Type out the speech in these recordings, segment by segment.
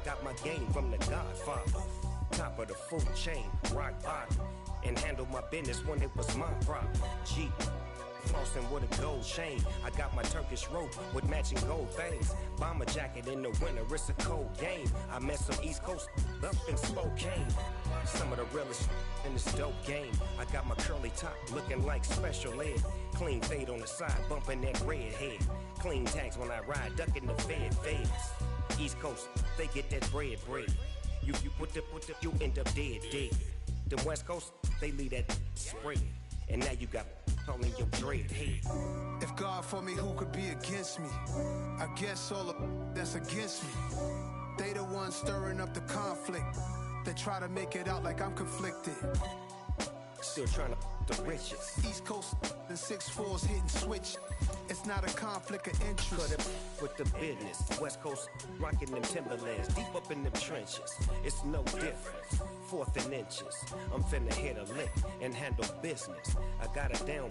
got my game from the Godfather. Top of the food chain, rock bottom. And handle my business when it was my problem. Jeep, flossing with a gold chain. I got my Turkish rope with matching gold things. Bomber jacket in the winter, it's a cold game. I met some East Coast up in Spokane. Some of the realest in this dope game. I got my curly top looking like special ed. Clean fade on the side, bumping that red head. Clean tags when I ride, ducking the feds. East Coast, they get that bread. You you end up dead. The West Coast, they leave that spread. And now you got all in your dread head. If God for me, who could be against me? I guess all of that's against me. They the ones stirring up the conflict. They try to make it out like I'm conflicted. Still trying to the riches. East Coast and 6'4's hitting switch. It's not a conflict of interest. Cut it with the business. West Coast rocking them Timberlands. Deep up in them trenches. It's no difference. 4th and inches. I'm finna hit a lick and handle business. I got her down.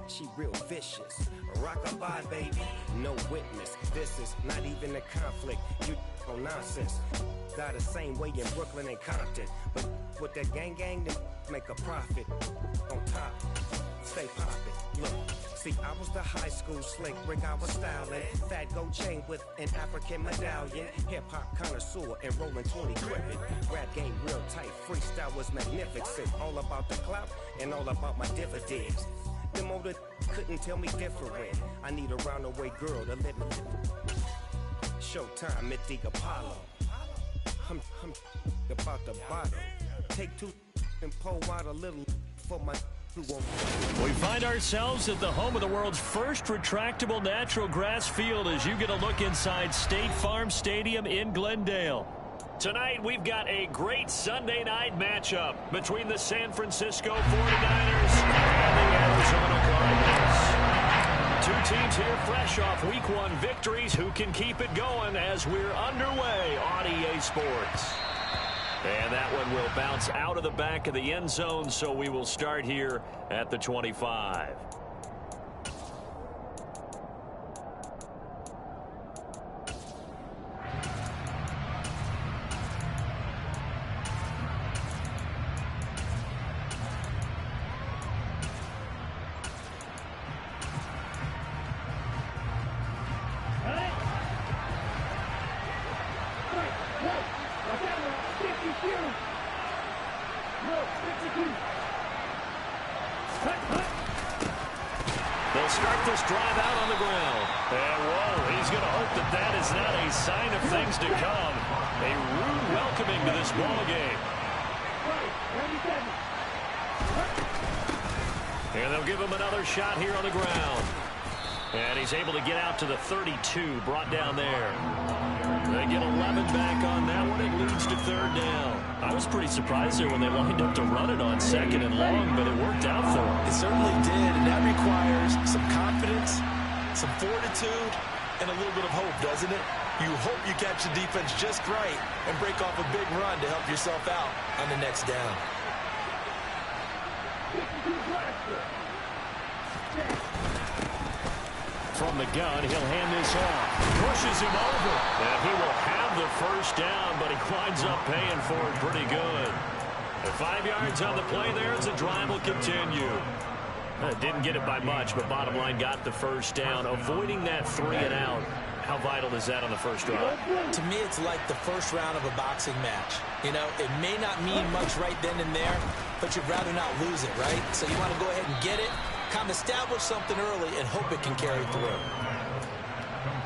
She real vicious. Rock-a-bye, baby. No witness. This is not even a conflict. You on nonsense. Got the same way in Brooklyn and Compton. But with that gang, then make a profit. On top, stay poppin'. Look, see, I was the high school slick Rick, I was styling. Fat gold chain with an African medallion. Hip-hop connoisseur and rolling 20 gripping. Rap game real tight, freestyle was magnificent. All about the clout and all about my dividends. Them older couldn't tell me different. I need a roundaway girl to let me. Showtime at the Apollo. I'm about the bottle. Take 2 and pour out a little for my. We find ourselves at the home of the world's first retractable natural grass field as you get a look inside State Farm Stadium in Glendale. Tonight, we've got a great Sunday night matchup between the San Francisco 49ers and the Arizona Cardinals. Two teams here fresh off Week 1 victories who can keep it going as we're underway on EA Sports. And that one will bounce out of the back of the end zone, so we will start here at the 25. They'll start this drive out on the ground. And whoa, he's going to hope that that is not a sign of things to come. A rude welcoming to this ball game. And they'll give him another shot here on the ground. And he's able to get out to the 32, brought down there. They get 11 back on that one. It leads to 3rd down. I was pretty surprised there when they lined up to run it on 2nd and long, but it worked out for them. It certainly did, and that requires some confidence, some fortitude, and a little bit of hope, doesn't it? You hope you catch the defense just right and break off a big run to help yourself out on the next down. From the gun, he'll hand this off. Pushes him over. And he will have the first down, but he winds up paying for it pretty good. 5 yards on the play there as the drive will continue. Didn't get it by much, but bottom line got the first down. Avoiding that 3 and out. How vital is that on the first drive? To me, it's like the first round of a boxing match. You know, it may not mean much right then and there, but you'd rather not lose it, right? So you want to go ahead and get it, kind of establish something early, and hope it can carry through.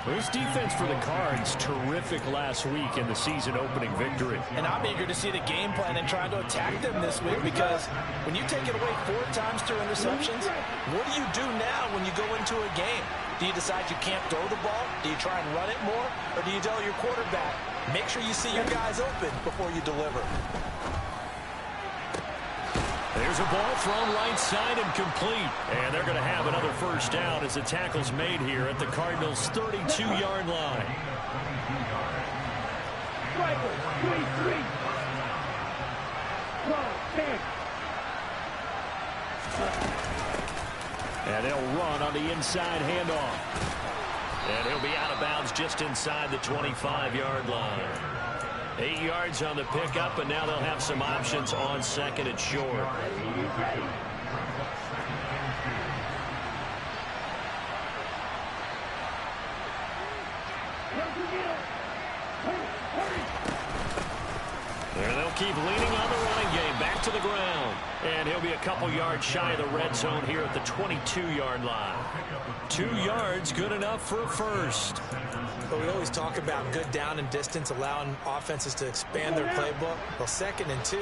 This defense for the Cards, terrific last week in the season-opening victory. And I'm eager to see the game plan and trying to attack them this week, because when you take it away 4 times through interceptions, what do you do now when you go into a game? Do you decide you can't throw the ball? Do you try and run it more? Or do you tell your quarterback, make sure you see your guys open before you deliver? There's a ball thrown right side and complete. And they're going to have another first down as the tackle's made here at the Cardinals' 32-yard line. And they'll run on the inside handoff. And he'll be out of bounds just inside the 25-yard line. 8 yards on the pickup, and now they'll have some options on second and short. There they'll keep leaning on the running game. Back to the ground. And he'll be a couple yards shy of the red zone here at the 22-yard line. 2 yards, good enough for a first. But we always talk about good down and distance, allowing offenses to expand their playbook. Well, 2nd and 2,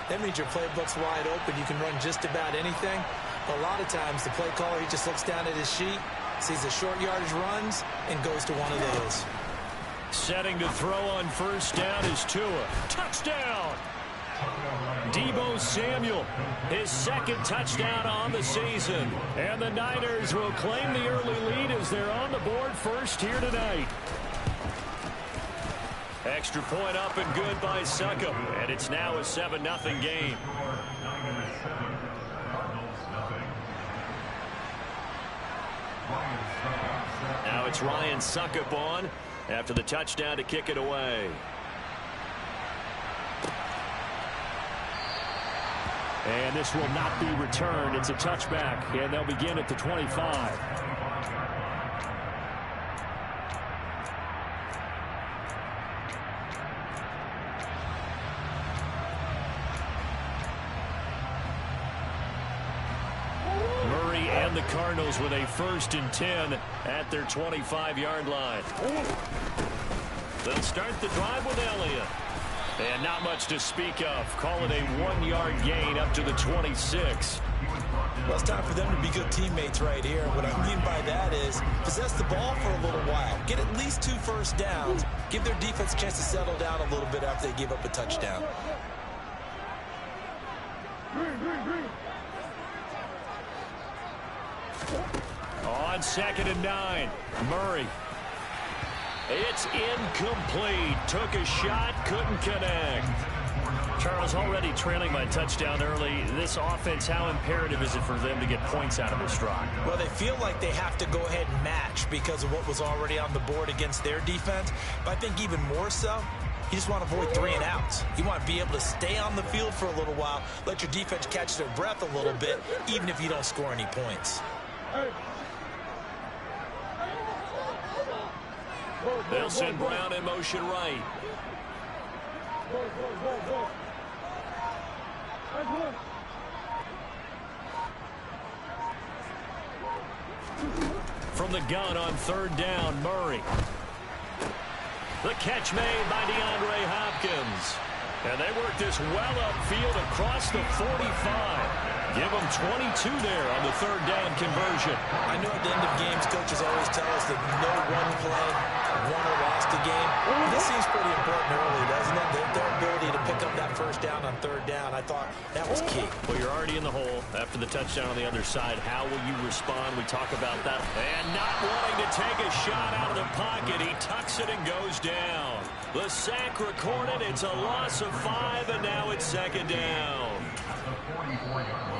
that means your playbook's wide open. You can run just about anything. But a lot of times, the play caller, he just looks down at his sheet, sees the short yardage runs, and goes to one of those. Setting to throw on first down is Tua. Touchdown! Deebo Samuel, his 2nd touchdown on the season. And the Niners will claim the early lead as they're on the board first here tonight. Extra point up and good by Succop. And it's now a 7-0 game. Now it's Ryan Succop on after the touchdown to kick it away. And this will not be returned. It's a touchback, and they'll begin at the 25. Murray and the Cardinals with a 1st and 10 at their 25-yard line. They'll start the drive with Elliott. And not much to speak of. Call it a 1-yard gain up to the 26. Well, it's time for them to be good teammates right here. What I mean by that is possess the ball for a little while. Get at least 2 first downs. Give their defense a chance to settle down a little bit after they give up a touchdown. On 2nd and 9, Murray. It's incomplete. Took a shot, couldn't connect. Charles, already trailing by touchdown early. This offense, how imperative is it for them to get points out of this drive? Well, they feel like they have to go ahead and match because of what was already on the board against their defense. But I think even more so, you just want to avoid 3 and outs. You want to be able to stay on the field for a little while, let your defense catch their breath a little bit, even if you don't score any points. They'll send Brown in motion right. From the gun on 3rd down, Murray. The catch made by DeAndre Hopkins. And they work this well upfield across the 45. Give them 22 there on the 3rd down conversion. I know at the end of games, coaches always tell us that no one play won or lost a game. This seems pretty important early, doesn't it? Their ability to pick up that first down on 3rd down, I thought that was key. Well, you're already in the hole after the touchdown on the other side. How will you respond? We talk about that. And not wanting to take a shot out of the pocket, he tucks it and goes down. The sack recorded. It's a loss of 5, and now it's 2nd down.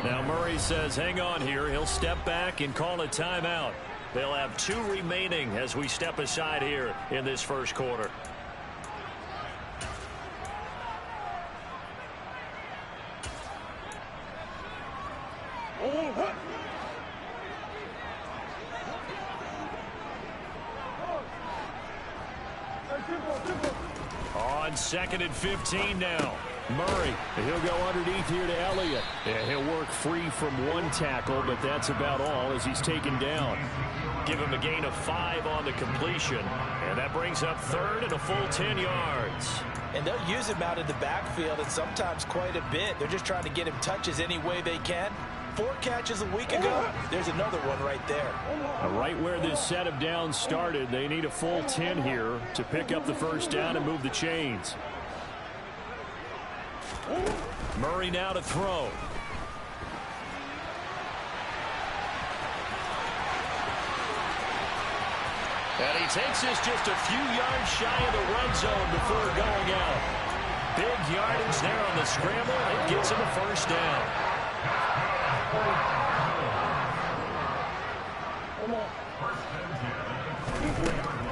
Now Murray says, hang on here. He'll step back and call a timeout. They'll have 2 remaining as we step aside here in this first quarter. On 2nd and 15 now. Murray, he'll go underneath here to Elliott. And he'll work free from 1 tackle, but that's about all as he's taken down. Give him a gain of 5 on the completion. And that brings up 3rd and a full 10 yards. And they'll use him out in the backfield, and sometimes quite a bit. They're just trying to get him touches any way they can. 4 catches a week ago. There's another one right there. Right where this set of downs started, they need a full 10 here to pick up the first down and move the chains. Murray now to throw. And he takes this just a few yards shy of the red zone before going out. Big yardage there on the scramble. It gets him a first down.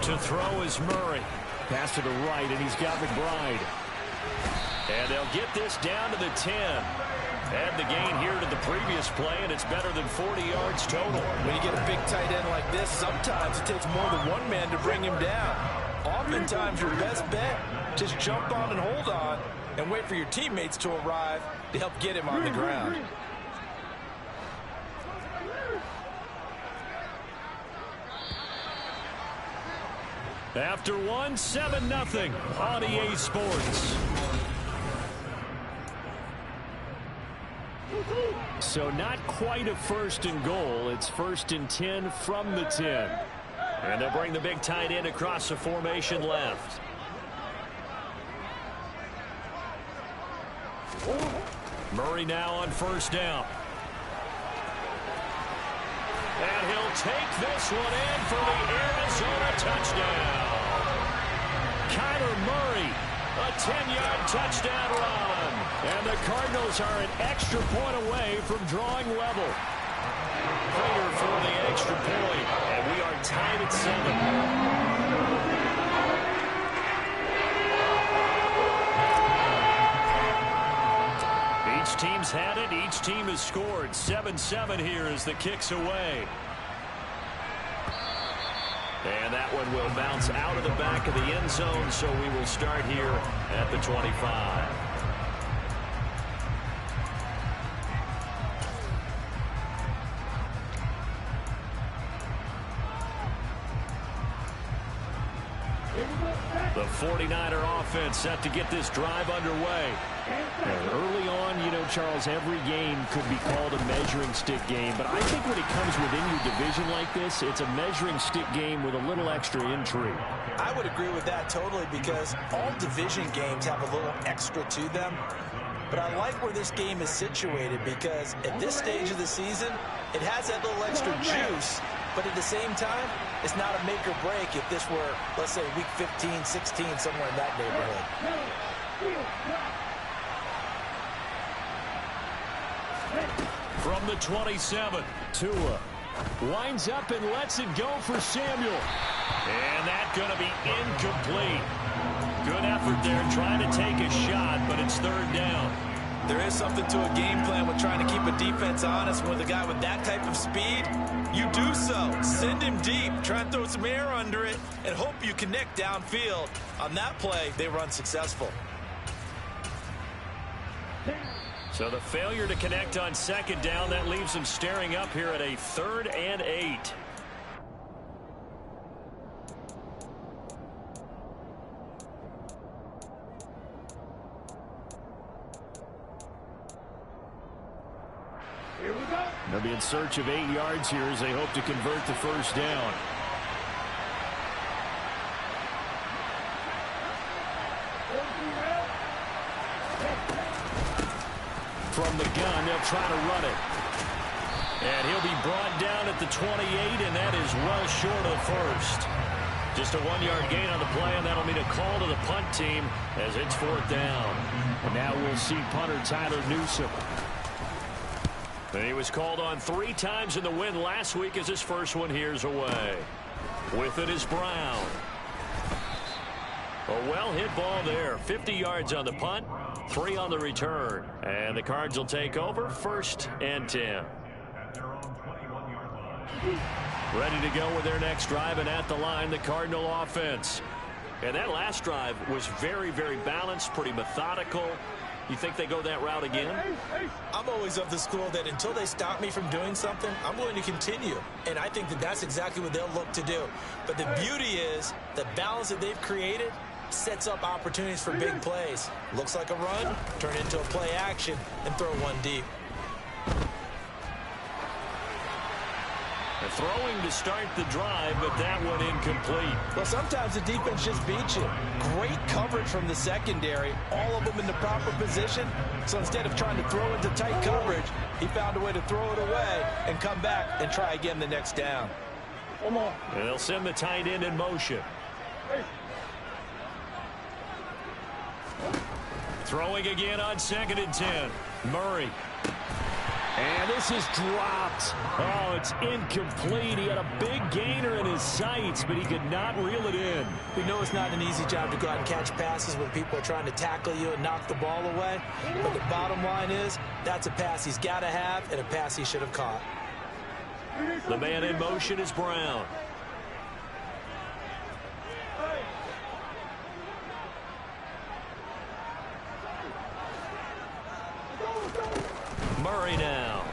To throw is Murray. Pass to the right, and he's got McBride. And they'll get this down to the 10. Add the gain here to the previous play, and it's better than 40 yards total. When you get a big tight end like this, sometimes it takes more than one man to bring him down. Oftentimes, your best bet, just jump on and hold on and wait for your teammates to arrive to help get him on the ground. After one, 7-0 on EA Sports. So not quite a 1st and goal. It's 1st and 10 from the 10. And they'll bring the big tight end across the formation left. Murray now on 1st down. And he'll take this one in for the Arizona touchdown. Kyler Murray, a 10-yard touchdown run. And the Cardinals are an extra point away from drawing level. Prater for the extra point, and we are tied at 7. Each team's had it. Each team has scored. 7-7 here as the kick's away. And that one will bounce out of the back of the end zone, so we will start here at the 25. The 49er offense set to get this drive underway. And early on, you know, Charles, every game could be called a measuring stick game. But I think when it comes within your division like this, it's a measuring stick game with a little extra intrigue. I would agree with that totally, because all division games have a little extra to them. But I like where this game is situated, because at this stage of the season, it has that little extra juice. But at the same time, it's not a make or break if this were, let's say, week 15, 16, somewhere in that neighborhood. From the 27, Tua winds up and lets it go for Samuel. And that's going to be incomplete. Good effort there trying to take a shot, but it's 3rd down. There is something to a game plan with trying to keep a defense honest. With a guy with that type of speed, you do so. Send him deep, try and throw some air under it, and hope you connect downfield. On that play, they were unsuccessful. So the failure to connect on 2nd down, that leaves them staring up here at a 3rd and 8. They'll be in search of 8 yards here as they hope to convert the 1st down. From the gun, they'll try to run it. And he'll be brought down at the 28, and that is well short of the 1st. Just a 1-yard gain on the play, and that'll mean a call to the punt team as it's 4th down. And now we'll see punter Tyler Newsome. And he was called on 3 times in the win last week as his first one here's away. With it is Brown. A well-hit ball there. 50 yards on the punt, 3 on the return. And the Cards will take over 1st and 10. Ready to go with their next drive, and at the line, the Cardinal offense. And that last drive was very, very balanced, pretty methodical. You think they go that route again? I'm always of the school that until they stop me from doing something, I'm going to continue. And I think that that's exactly what they'll look to do. But the beauty is the balance that they've created sets up opportunities for big plays. Looks like a run, turn it into a play action, and throw one deep. They're throwing to start the drive, but that one incomplete. Well, sometimes the defense just beats you. Great coverage from the secondary, all of them in the proper position. So instead of trying to throw into tight coverage, he found a way to throw it away and come back and try again the next down. And they'll send the tight end in motion. Throwing again on 2nd and 10. Murray. And this is dropped. Oh, it's incomplete. He had a big gainer in his sights, but he could not reel it in. We know it's not an easy job to go out and catch passes when people are trying to tackle you and knock the ball away. But the bottom line is, that's a pass he's got to have and a pass he should have caught. The man in motion is Brown. Murray now.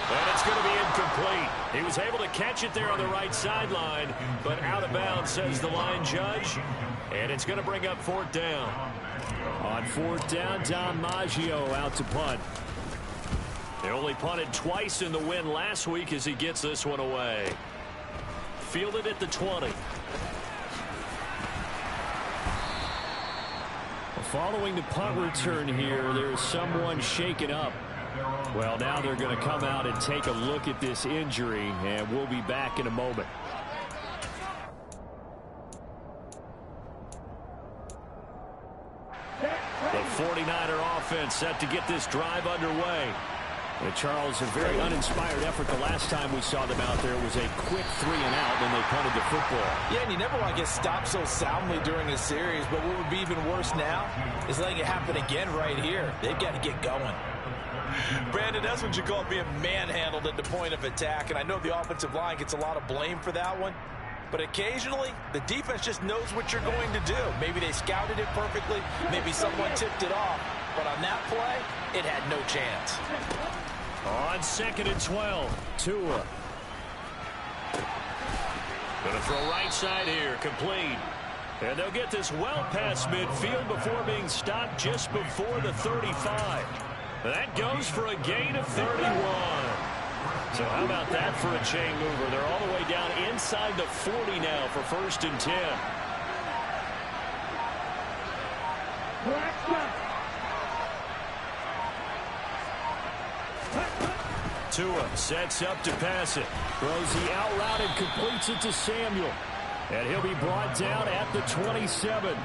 And it's going to be incomplete. He was able to catch it there on the right sideline, but out of bounds, says the line judge. And it's going to bring up fourth down. On fourth down, Don Maggio out to punt. They only punted twice in the win last week as he gets this one away. Fielded at the 20. Following the punt return here, there's someone shaken up. Well, now they're going to come out and take a look at this injury, and we'll be back in a moment. The 49er offense set to get this drive underway. And Charles, a very uninspired effort the last time we saw them out there was a quick 3-and-out when they punted the football. Yeah, and you never want to get stopped so soundly during a series, but what would be even worse now is letting it happen again right here. They've got to get going. Brandon, that's what you call being manhandled at the point of attack, and I know the offensive line gets a lot of blame for that one, but occasionally the defense just knows what you're going to do. Maybe they scouted it perfectly, maybe someone tipped it off, but on that play, it had no chance. On 2nd and 12, Tua. Gonna throw right side here, complete. And they'll get this well past midfield before being stopped just before the 35. That goes for a gain of 31. So how about that for a chain mover? They're all the way down inside the 40 now for 1st and 10. Tua sets up to pass it. Throws the out route and completes it to Samuel. And he'll be brought down at the 27.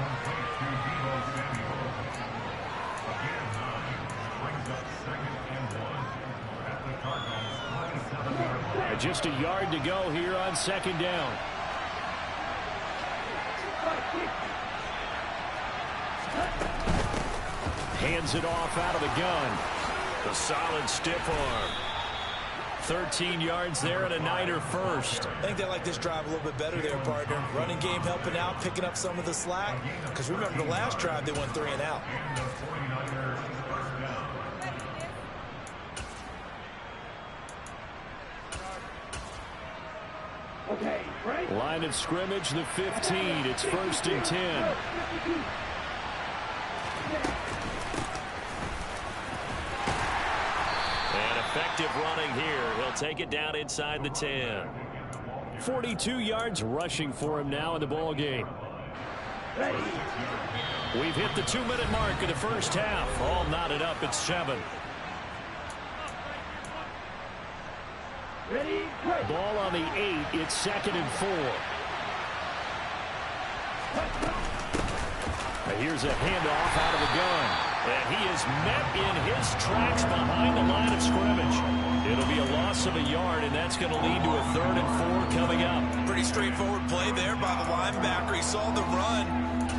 And just a yard to go here on 2nd down. Hands it off out of the gun. The solid stiff arm. 13 yards there and a Niner first. I think they like this drive a little bit better there, partner. Running game helping out, picking up some of the slack. Because remember, the last drive, they went 3-and-out. Line of scrimmage, the 15. It's 1st and 10. Effective running here. He'll take it down inside the 10. 42 yards rushing for him now in the ball game. We've hit the 2-minute mark of the first half. All knotted up at 7. Ball on the 8. It's 2nd and 4. Here's a handoff out of the gun. And he is met in his tracks behind the line of scrimmage. It'll be a loss of a yard, and that's going to lead to a 3rd and 4 coming up. Pretty straightforward play there by the linebacker. He saw the run,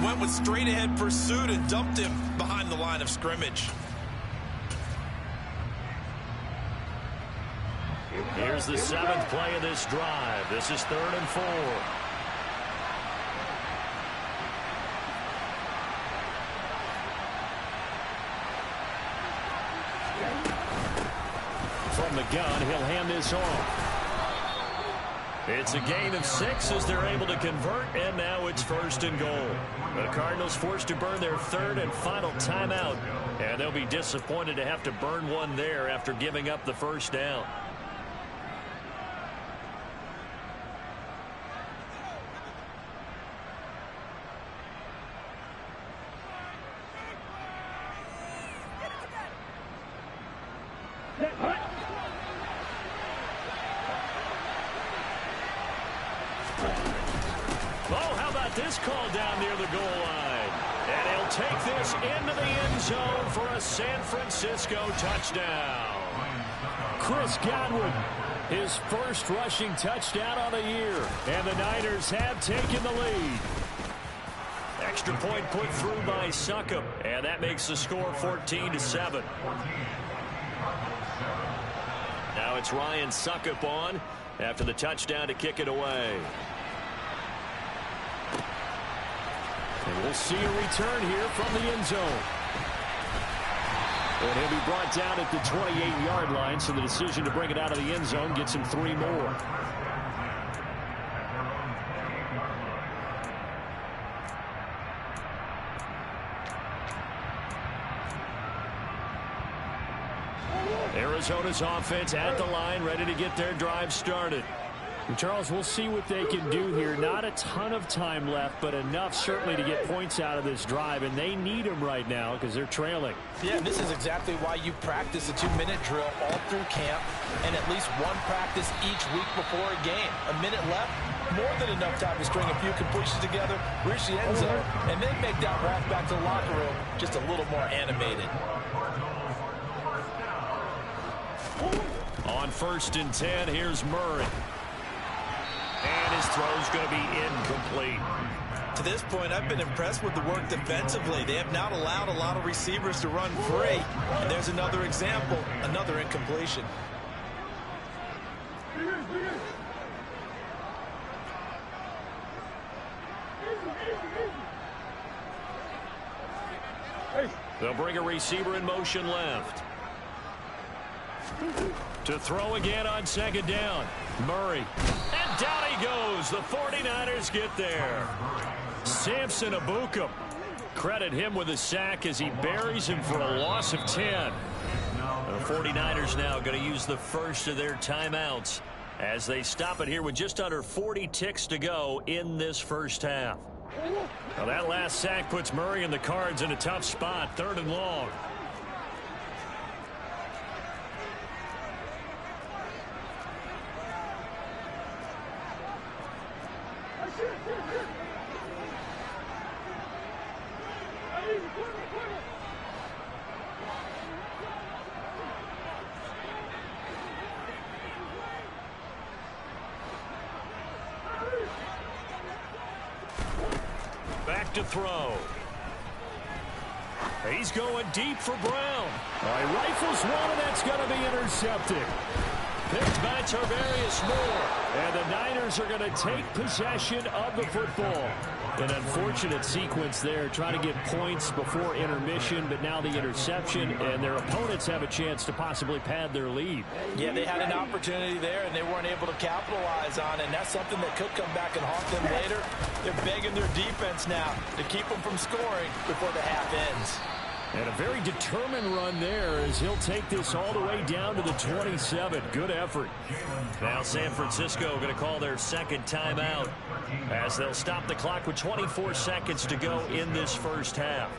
went with straight-ahead pursuit, and dumped him behind the line of scrimmage. Here's the 7th play of this drive. This is 3rd and 4. From the gun, he'll hand this off. It's a gain of 6 as they're able to convert, and now it's 1st and goal. The Cardinals forced to burn their 3rd and final timeout, and they'll be disappointed to have to burn one there after giving up the 1st down. Oh, how about this call down near the goal line? And he'll take this into the end zone for a San Francisco touchdown. Chris Godwin, his first rushing touchdown on the year, and the Niners have taken the lead. Extra point put through by Succop, and that makes the score 14-7. Now it's Ryan Succop on after the touchdown to kick it away. And we'll see a return here from the end zone. And he'll be brought down at the 28-yard line, so the decision to bring it out of the end zone gets him 3 more. Arizona's offense at the line, ready to get their drive started. And Charles, we'll see what they can do here. Not a ton of time left, but enough certainly to get points out of this drive, and they need them right now because they're trailing. Yeah, this is exactly why you practice a 2-minute drill all through camp and at least one practice each week before a game. A minute left, more than enough time to string a few completions together, reach the end zone, and then make that walk back to the locker room just a little more animated. On 1st and 10, here's Murray. And his throw's going to be incomplete. To this point, I've been impressed with the work defensively. They have not allowed a lot of receivers to run free. And there's another example, another incompletion. They'll bring a receiver in motion left. To throw again on 2nd down. Murray. And down he goes. The 49ers get there. Samson Abukum. Credit him with a sack as he buries him for a loss of 10. The 49ers now going to use the first of their timeouts as they stop it here with just under 40 ticks to go in this first half. Now that last sack puts Murray and the Cards in a tough spot. 3rd and long. Back to throw. He's going deep for Brown. He rifles one, and that's going to be intercepted. Picked by Tarvarius Moore. And the Niners are going to take possession of the football. An unfortunate sequence there, trying to get points before intermission, but now the interception, and their opponents have a chance to possibly pad their lead. Yeah, they had an opportunity there, and they weren't able to capitalize on it, and that's something that could come back and haunt them later. They're begging their defense now to keep them from scoring before the half ends. And a very determined run there as he'll take this all the way down to the 27. Good effort. Now San Francisco going to call their 2nd timeout as they'll stop the clock with 24 seconds to go in this first half.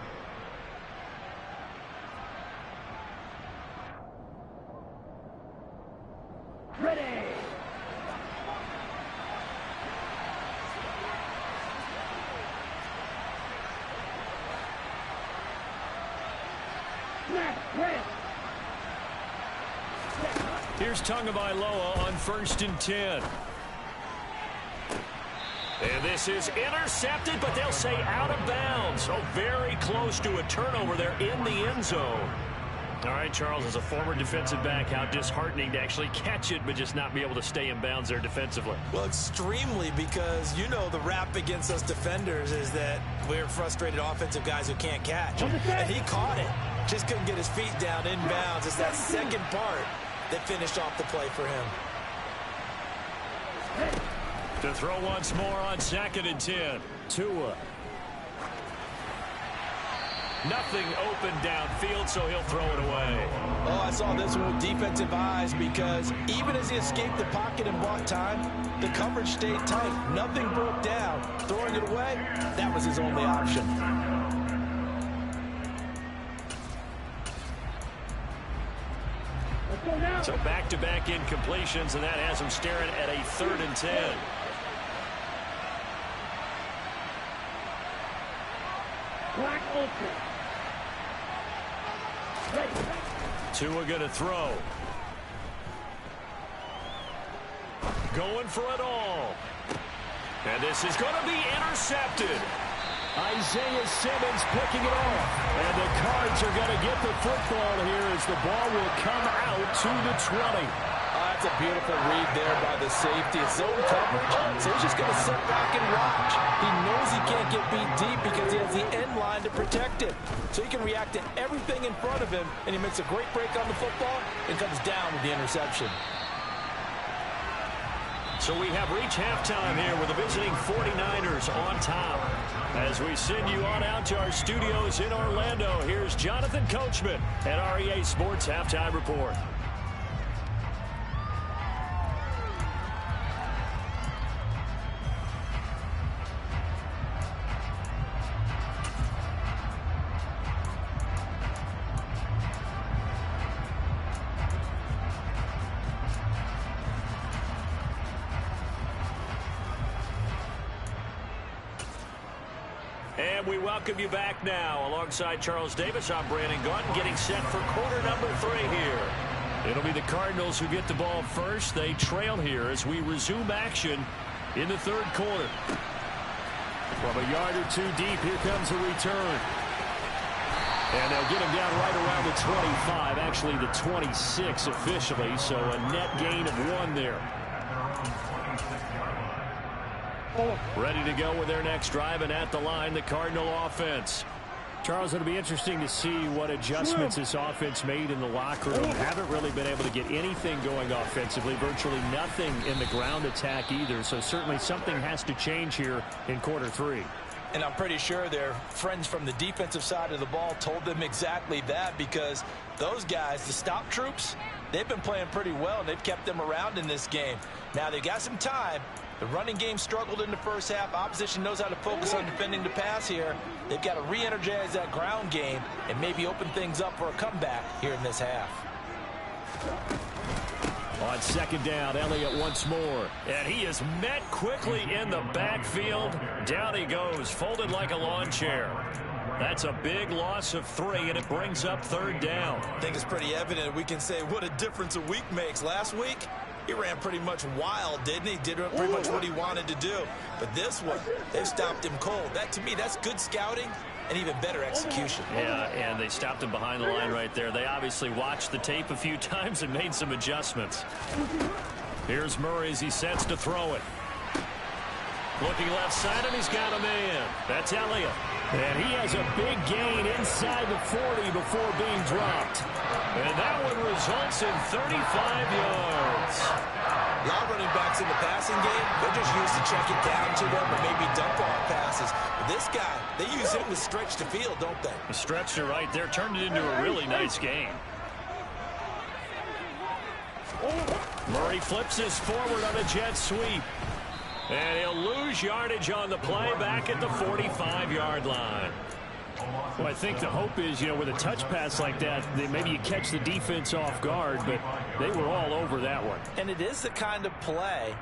Ready. Here's Tagovailoa on 1st and 10. And this is intercepted, but they'll say out of bounds. Oh, very close to a turnover there in the end zone. All right, Charles, as a former defensive back, how disheartening to actually catch it, but just not be able to stay in bounds there defensively. Well, extremely, because you know the rap against us defenders is that we're frustrated offensive guys who can't catch. And he caught it. Just couldn't get his feet down in bounds. It's that second part that finished off the play for him. To throw once more on 2nd and 10. Tua. Nothing open downfield, so he'll throw it away. Oh, I saw this one with defensive eyes because even as he escaped the pocket and bought time, the coverage stayed tight. Nothing broke down. Throwing it away, that was his only option. So back-to-back incompletions, and that has him staring at a 3rd and 10. Tua going to throw. Going for it all. And this is going to be intercepted. Isaiah Simmons picking it off. And the Cards are going to get the football here as the ball will come out to the 20. That's a beautiful read there by the safety. It's zone coverage, so he's just going to sit back and watch. He knows he can't get beat deep because he has the end line to protect it. So he can react to everything in front of him, and he makes a great break on the football and comes down with the interception. So we have reached halftime here with the visiting 49ers on top. As we send you on out to our studios in Orlando, here's Jonathan Coachman at REA Sports Halftime Report. And we welcome you back now. Alongside Charles Davis, I'm Brandon Gunn, getting set for quarter number 3 here. It'll be the Cardinals who get the ball first. They trail here as we resume action in the third quarter. From a yard or two deep, here comes a return. And they'll get him down right around the 25, actually the 26 officially, so a net gain of 1 there. Ready to go with their next drive, and at the line, the Cardinal offense. Charles, it'll be interesting to see what adjustments this offense made in the locker room. Haven't really been able to get anything going offensively, virtually nothing in the ground attack either, so certainly something has to change here in quarter 3. And I'm pretty sure their friends from the defensive side of the ball told them exactly that, because those guys, the stop troops, they've been playing pretty well, and they've kept them around in this game. Now, they've got some time. The running game struggled in the first half. Opposition knows how to focus on defending the pass here. They've got to re-energize that ground game and maybe open things up for a comeback here in this half. On second down, Elliott once more. And he is met quickly in the backfield. Down he goes, folded like a lawn chair. That's a big loss of 3, and it brings up third down. I think it's pretty evident. We can say what a difference a week makes. Last week, he ran pretty much wild, didn't he? Did pretty much what he wanted to do. But this one, they stopped him cold. That, to me, that's good scouting and even better execution. Yeah, and they stopped him behind the line right there. They obviously watched the tape a few times and made some adjustments. Here's Murray as he sets to throw it. Looking left side, and he's got a man. That's Elliott. And he has a big gain inside the 40 before being dropped. And that one results in 35 yards. A lot of running backs in the passing game, they're just used to check it down to them or maybe dump off passes. But this guy, they use him to stretch the field, don't they? The stretcher right there turned it into a really nice game. Murray flips this forward on a jet sweep. And he'll lose yardage on the play back at the 45-yard line. Well, I think the hope is, with a touch pass like that, maybe you catch the defense off guard, but they were all over that one. And it is the kind of play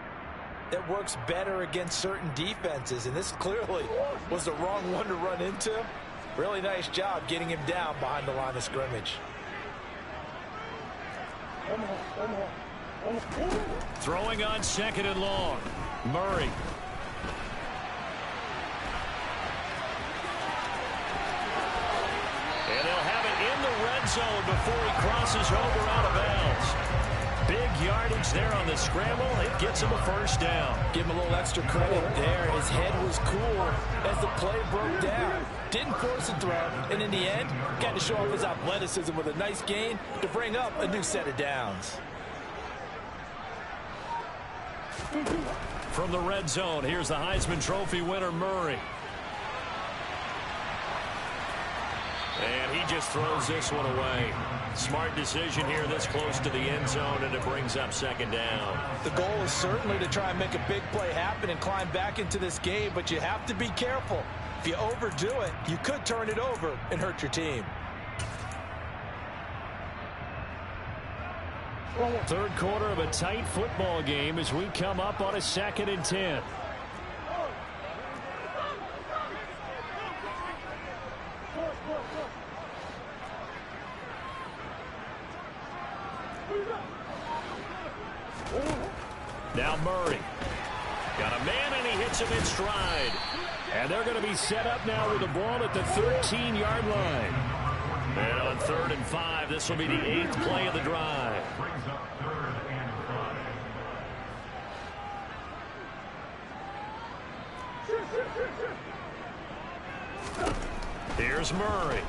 that works better against certain defenses, and this clearly was the wrong one to run into. Really nice job getting him down behind the line of scrimmage. Throwing on second and long. Murray. And he'll have it in the red zone before he crosses over out of bounds. Big yardage there on the scramble. It gets him a first down. Give him a little extra credit there. His head was cool as the play broke down. Didn't force a throw, and in the end, got to show off his athleticism with a nice gain to bring up a new set of downs. From the red zone, here's the Heisman Trophy winner, Murray. And he just throws this one away. Smart decision here this close to the end zone, and it brings up second down. The goal is certainly to try and make a big play happen and climb back into this game, but you have to be careful. If you overdo it, you could turn it over and hurt your team. Third quarter of a tight football game as we come up on a 2nd and 10. Now Murray. Got a man, and he hits him in stride. And they're going to be set up now with the ball at the 13-yard line. And on 3rd and 5, this will be the 8th play of the drive. Here's Murray.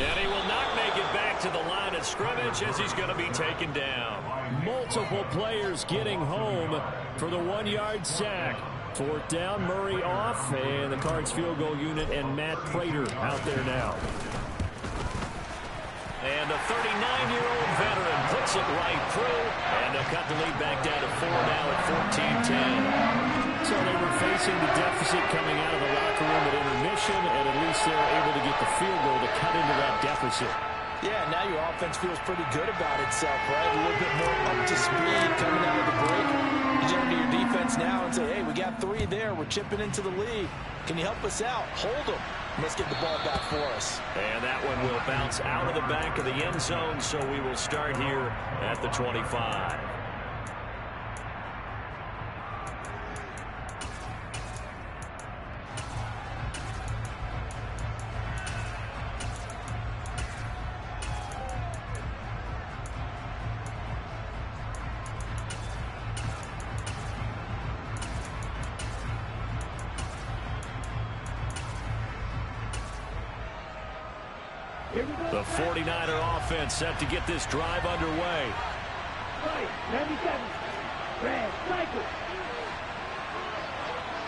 And he will not make it back to the line of scrimmage as he's going to be taken down. Multiple players getting home for the 1-yard sack. 4th down, Murray off, and the Cards field goal unit and Matt Prater out there now. And the 39-year-old veteran puts it right through, and they'll cut the lead back down to 4 now at 14-10. So they were facing the deficit coming out of the locker room at intermission, and at least they were able to get the field goal to cut into that deficit. Yeah, now your offense feels pretty good about itself, right? A little bit more up to speed coming out of the break. You turn to your defense now and say, hey, we got 3 there. We're chipping into the lead. Can you help us out? Hold them. Let's get the ball back for us. And that one will bounce out of the back of the end zone, so we will start here at the 25. The 49er offense set to get this drive underway. 97. Red, cycle.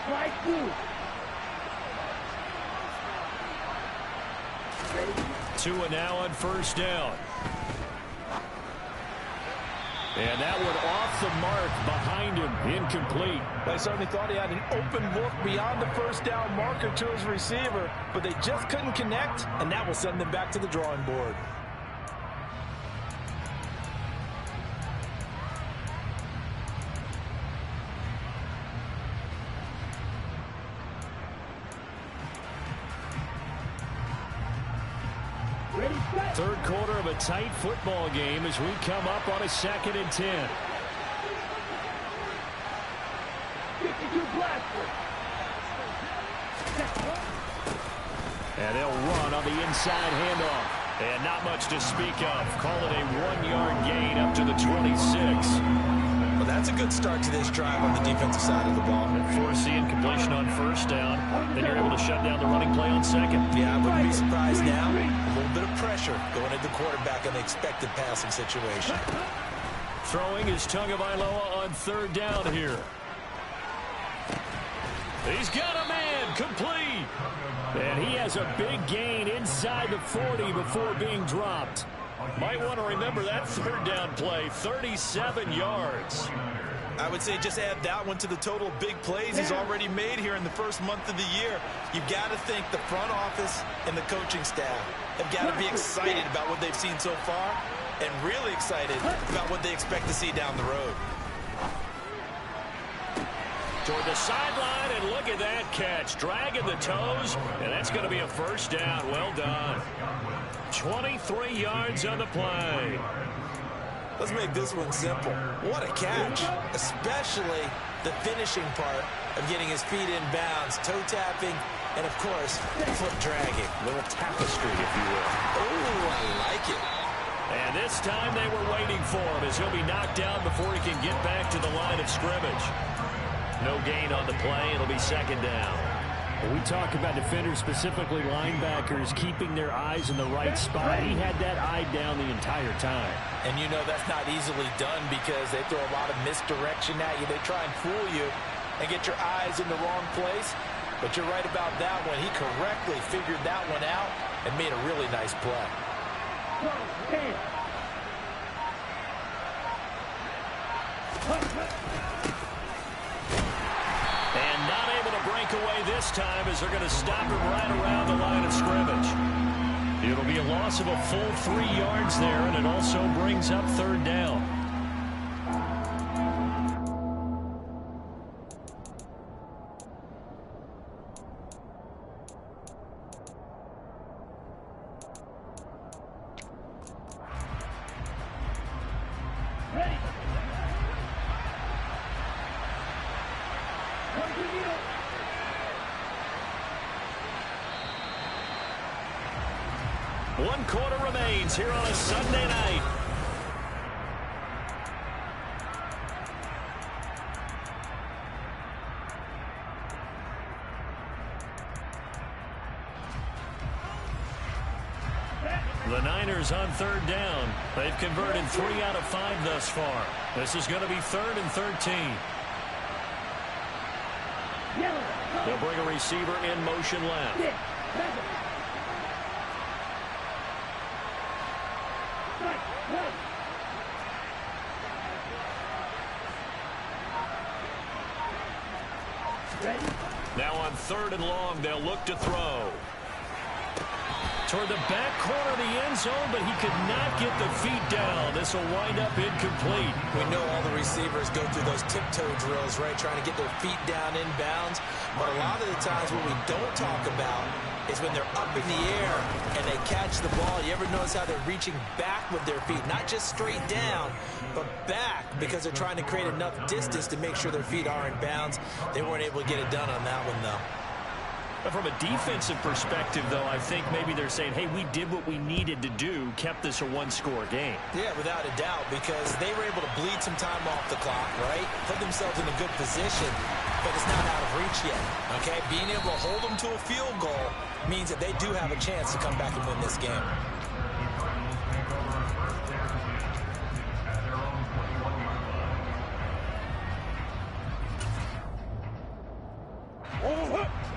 Strike 2. 2 and now on 1st down. And that one off the mark behind him, incomplete. They certainly thought he had an open look beyond the 1st down marker to his receiver, but they just couldn't connect, and that will send them back to the drawing board. Third quarter of a tight football game as we come up on a 2nd and 10. 52 Blackford. And they'll run on the inside handoff. And not much to speak of. Call it a 1-yard gain up to the 26. Well, that's a good start to this drive on the defensive side of the ball. Force the incompletion on 1st down. Then you're able to shut down the running play on 2nd. Yeah, I wouldn't be surprised now. A little bit of pressure going into the quarterback in the expected passing situation. Throwing is Tagovailoa on 3rd down here. He's got a man, complete. And he has a big gain inside the 40 before being dropped. Might want to remember that 3rd down play, 37 yards. I would say just add that one to the total big plays he's already made here in the first month of the year. You've got to think the front office and the coaching staff have got to be excited about what they've seen so far and really excited about what they expect to see down the road. Toward the sideline, and look at that catch. Dragging the toes, and that's going to be a 1st down. Well done. 23 yards on the play. Let's make this one simple. What a catch, especially the finishing part of getting his feet in bounds, toe tapping, and of course, foot dragging. A little tapestry, if you will. Oh, I like it. And this time they were waiting for him as he'll be knocked down before he can get back to the line of scrimmage. No gain on the play. It'll be 2nd down. When we talk about defenders, specifically linebackers, keeping their eyes in the right spot, he had that eye down the entire time. And you know that's not easily done because they throw a lot of misdirection at you. They try and fool you and get your eyes in the wrong place. But you're right about that one. He correctly figured that one out and made a really nice play. And not able to break away this time as they're going to stop him right around the line of scrimmage. It'll be a loss of a full 3 yards there, and it also brings up 3rd down. 1 quarter remains here on a Sunday night. The Niners on 3rd down. They've converted 3 out of 5 thus far. This is going to be 3rd and 13. They'll bring a receiver in motion left. Now on 3rd and long, they'll look to throw. Toward the back corner of the end zone, but he could not get the feet down. This will wind up incomplete. We know all the receivers go through those tiptoe drills, right, trying to get their feet down inbounds. But a lot of the times what we don't talk about is when they're up in the air and they catch the ball. You ever notice how they're reaching back with their feet? Not just straight down, but back, because they're trying to create enough distance to make sure their feet are in bounds. They weren't able to get it done on that one, though. But from a defensive perspective, though, I think maybe they're saying, hey, we did what we needed to do, kept this a one-score game. Yeah, without a doubt, because they were able to bleed some time off the clock, right? Put themselves in a good position, but it's not out of reach yet, okay? Being able to hold them to a field goal means that they do have a chance to come back and win this game.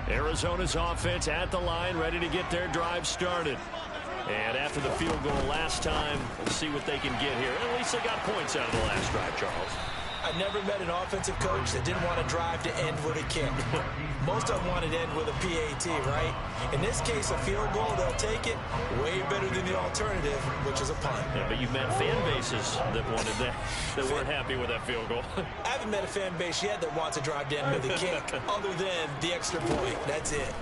Arizona's offense at the line, ready to get their drive started. And after the field goal last time, we'll see what they can get here. At least they got points out of the last drive, Charles. I never met an offensive coach that didn't want to drive to end with a kick. Most of them wanted to end with a PAT, right? In this case, a field goal, they'll take it. Way better than the alternative, which is a punt. Yeah, but you've met fan bases that wanted that weren't happy with that field goal. I haven't met a fan base yet that wants to drive to end with a kick, other than the extra point. That's it.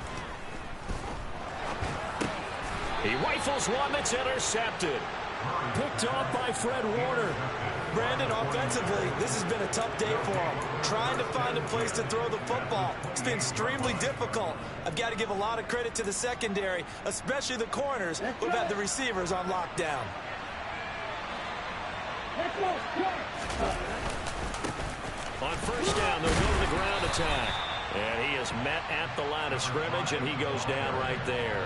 He rifles one that's intercepted. Picked off by Fred Warner. Brandon, offensively, this has been a tough day for him. Trying to find a place to throw the football. It's been extremely difficult. I've got to give a lot of credit to the secondary, especially the corners who've had the receivers on lockdown. On 1st down, they'll go to the ground attack. And he is met at the line of scrimmage, and he goes down right there.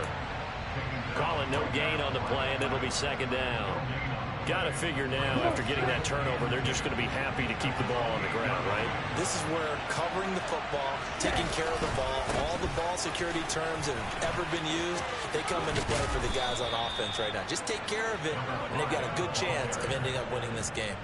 Call it no gain on the play, and it'll be 2nd down. Got to figure now, after getting that turnover, they're just going to be happy to keep the ball on the ground, right? This is where covering the football, taking care of the ball, all the ball security terms that have ever been used, they come into play for the guys on offense right now. Just take care of it, and they've got a good chance of ending up winning this game.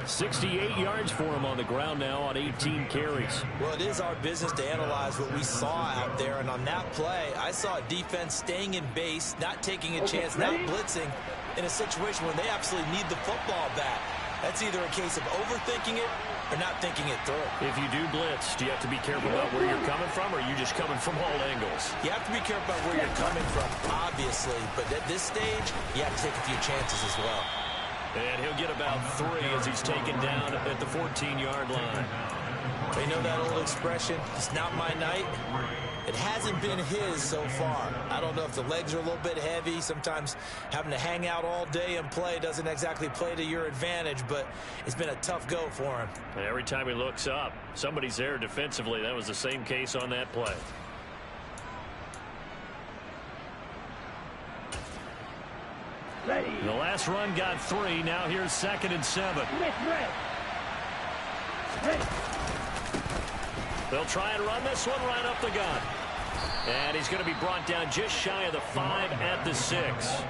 68 yards for him on the ground now on 18 carries. Well, it is our business to analyze what we saw out there, and on that play, I saw a defense staying in base, not taking a chance, not blitzing, in a situation where they absolutely need the football back. That's either a case of overthinking it or not thinking it through. If you do blitz, do you have to be careful about where you're coming from, or are you just coming from all angles? You have to be careful about where you're coming from, obviously, but at this stage, you have to take a few chances as well. And he'll get about 3 as he's taken down at the 14-yard line. They know that old expression, it's not my night. It hasn't been his so far. I don't know if the legs are a little bit heavy. Sometimes having to hang out all day and play doesn't exactly play to your advantage, but it's been a tough go for him. And every time he looks up, somebody's there defensively. That was the same case on that play. The last run got 3. Now here's 2nd and 7. They'll try and run this one right up the gut. And he's going to be brought down just shy of the 5 at the 6.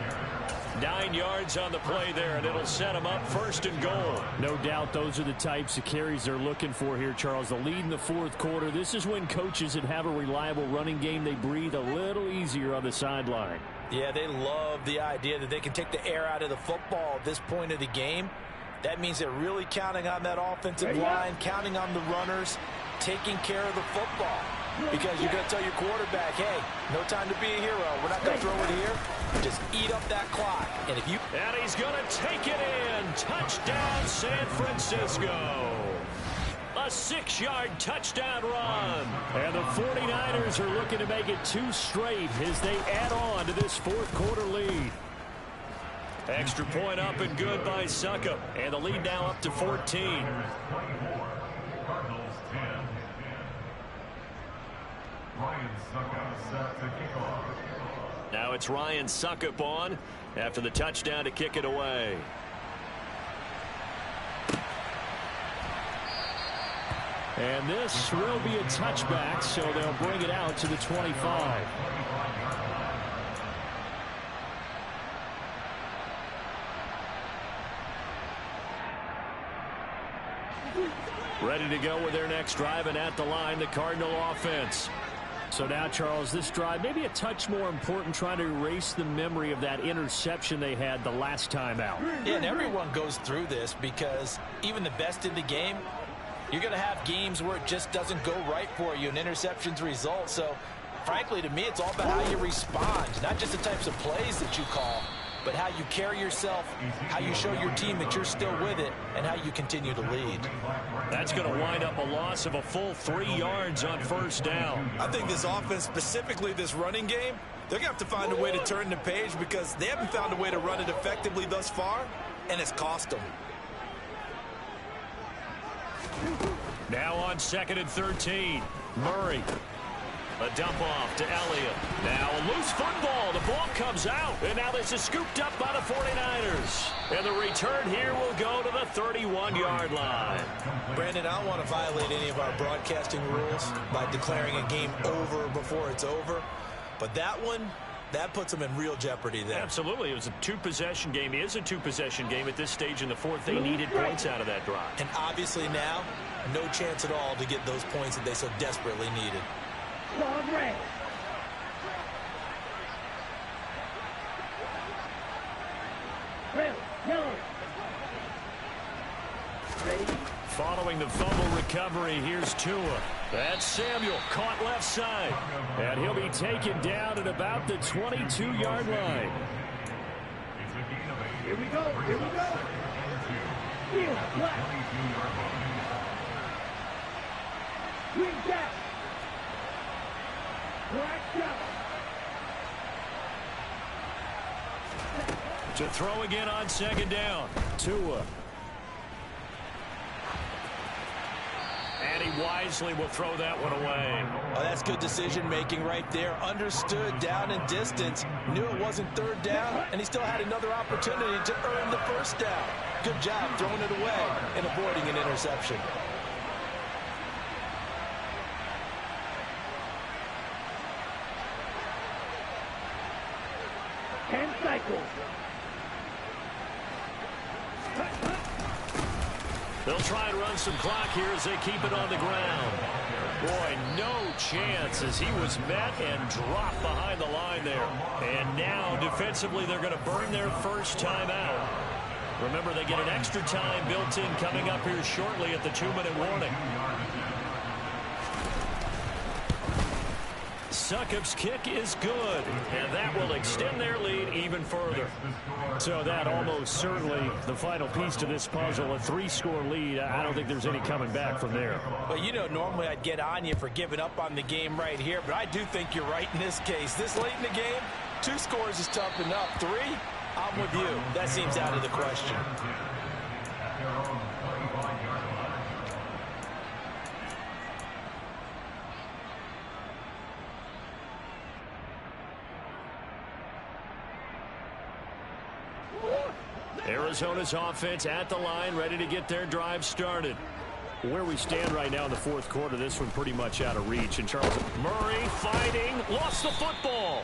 9 yards on the play there, and it'll set him up 1st and goal. No doubt those are the types of carries they're looking for here, Charles. The lead in the 4th quarter. This is when coaches that have a reliable running game, they breathe a little easier on the sideline. Yeah, they love the idea that they can take the air out of the football at this point of the game. That means they're really counting on that offensive line, counting on the runners, taking care of the football. Because you're going to tell your quarterback, hey, no time to be a hero. We're not going to throw it here. Just eat up that clock. And if you... And he's going to take it in. Touchdown, San Francisco. A 6-yard touchdown run. And the 49ers are looking to make it 2 straight as they add on to this 4th quarter lead. Extra point up and good by Suckup. And the lead now up to 14. Now it's Ryan Suckup on after the touchdown to kick it away. And this will be a touchback, so they'll bring it out to the 25. Ready to go with their next drive, and at the line, the Cardinal offense. So now, Charles, this drive maybe a touch more important, trying to erase the memory of that interception they had the last time out. Yeah, and everyone goes through this because even the best in the game, you're going to have games where it just doesn't go right for you and interceptions result. So, frankly, to me, it's all about how you respond, not just the types of plays that you call, but how you carry yourself, how you show your team that you're still with it, and how you continue to lead. That's going to wind up a loss of a full 3 yards on first down. I think this offense, specifically this running game, they're going to have to find a way to turn the page because they haven't found a way to run it effectively thus far, and it's cost them. Now on 2nd and 13, Murray. A dump off to Elliott. Now a loose football. The ball comes out. And now this is scooped up by the 49ers. And the return here will go to the 31-yard line. Brandon, I don't want to violate any of our broadcasting rules by declaring a game over before it's over. But that one, that puts them in real jeopardy there. Absolutely. It was a two-possession game. It is a two-possession game at this stage in the fourth. They needed points out of that drive. And obviously now, no chance at all to get those points that they so desperately needed. Following the fumble recovery, here's Tua. That's Samuel, caught left side. And he'll be taken down at about the 22-yard line. Here we go, here we go. Green cap. To throw again on 2nd down. Tua. And he wisely will throw that one away. Oh, that's good decision-making right there. Understood down and distance. Knew it wasn't 3rd down, and he still had another opportunity to earn the 1st down. Good job throwing it away and avoiding an interception. They'll try and run some clock here as they keep it on the ground. Boy, no chance as he was met and dropped behind the line there. And now, defensively, they're going to burn their first time out. Remember, they get an extra time built in coming up here shortly at the 2-minute warning. Succup's kick is good, and that will extend their lead even further. So that almost certainly the final piece to this puzzle, a 3-score lead. I don't think there's any coming back from there. Well, you know, normally I'd get on you for giving up on the game right here, but I do think you're right in this case. This late in the game, 2 scores is tough enough. 3, I'm with you. That seems out of the question. Arizona's offense at the line, ready to get their drive started. Where we stand right now in the 4th quarter, this one pretty much out of reach. And Charles Murray fighting, lost the football.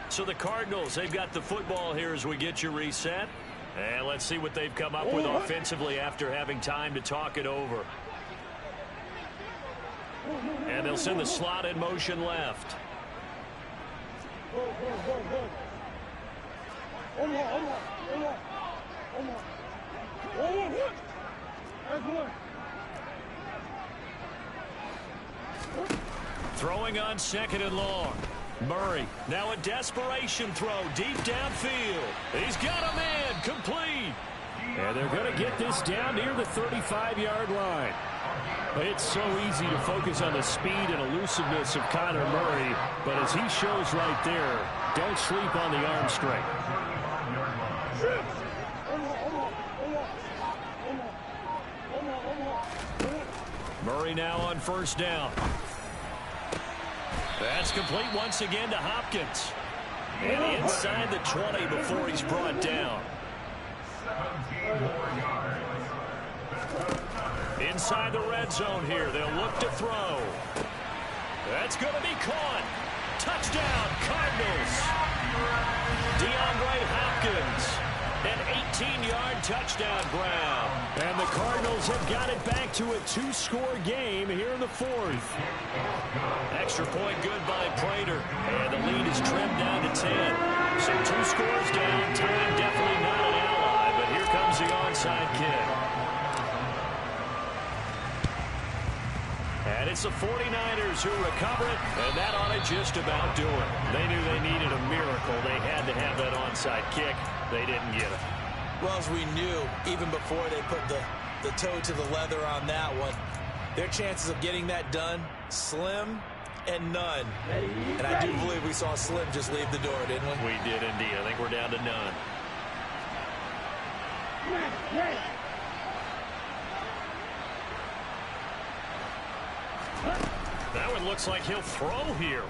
So the Cardinals, they've got the football here as we get you reset. And let's see what they've come up with offensively after having time to talk it over. And they'll send the slot in motion left. Throwing on 2nd and long. Murray, now a desperation throw deep downfield. He's got a man, complete. And they're going to get this down near the 35-yard line. It's so easy to focus on the speed and elusiveness of Kyler Murray, but as he shows right there, don't sleep on the arm strength. Murray now on first down. That's complete once again to Hopkins. And inside the 20 before he's brought down. Inside the red zone here. They'll look to throw. That's going to be caught. Touchdown, Cardinals. DeAndre Hopkins. An 18-yard touchdown Brown. And the Cardinals have got it back to a 2-score game here in the fourth. Extra point good by Prater. And the lead is trimmed down to 10. So 2 scores down. Time definitely not an ally. But here comes the onside kick. And it's the 49ers who recover it, and that ought to just about do it. They knew they needed a miracle. They had to have that onside kick. They didn't get it. Well, as we knew, even before they put the toe to the leather on that one, their chances of getting that done, slim and none. And I do believe we saw Slim just leave the door, didn't we? We did indeed. I think we're down to none. That one looks like he'll throw here.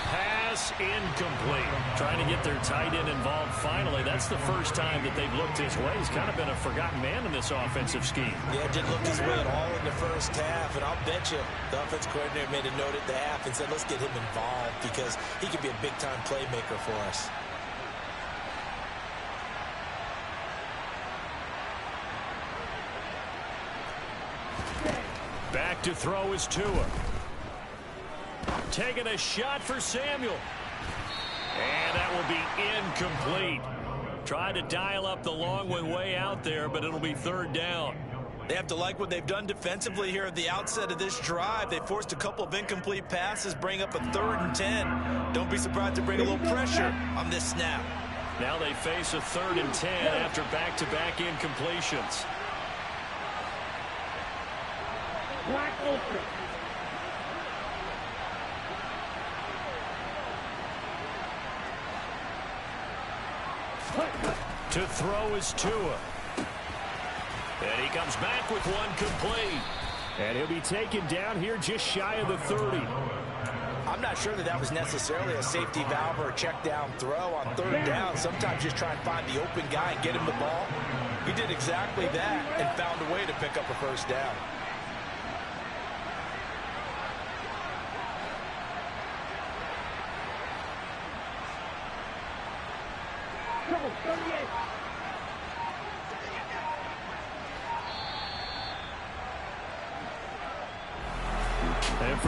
Pass incomplete. Trying to get their tight end involved finally. That's the first time that they've looked his way. He's kind of been a forgotten man in this offensive scheme. Yeah, didn't look his way at all in the first half. And I'll bet you the offense coordinator made a note at the half and said, let's get him involved because he could be a big-time playmaker for us. Back to throw is Tua. Taking a shot for Samuel. And that will be incomplete. Tried to dial up the long one way out there, but it'll be third down. They have to like what they've done defensively here at the outset of this drive. They forced a couple of incomplete passes, bring up a 3rd and 10. Don't be surprised to bring a little pressure on this snap. Now they face a 3rd and 10 after back-to-back incompletions. Black open. To throw is Tua. And he comes back with one complete. And he'll be taken down here just shy of the 30. I'm not sure that that was necessarily a safety valve or a check down throw on 3rd down. Sometimes just try and find the open guy and get him the ball. He did exactly that and found a way to pick up a first down. And for the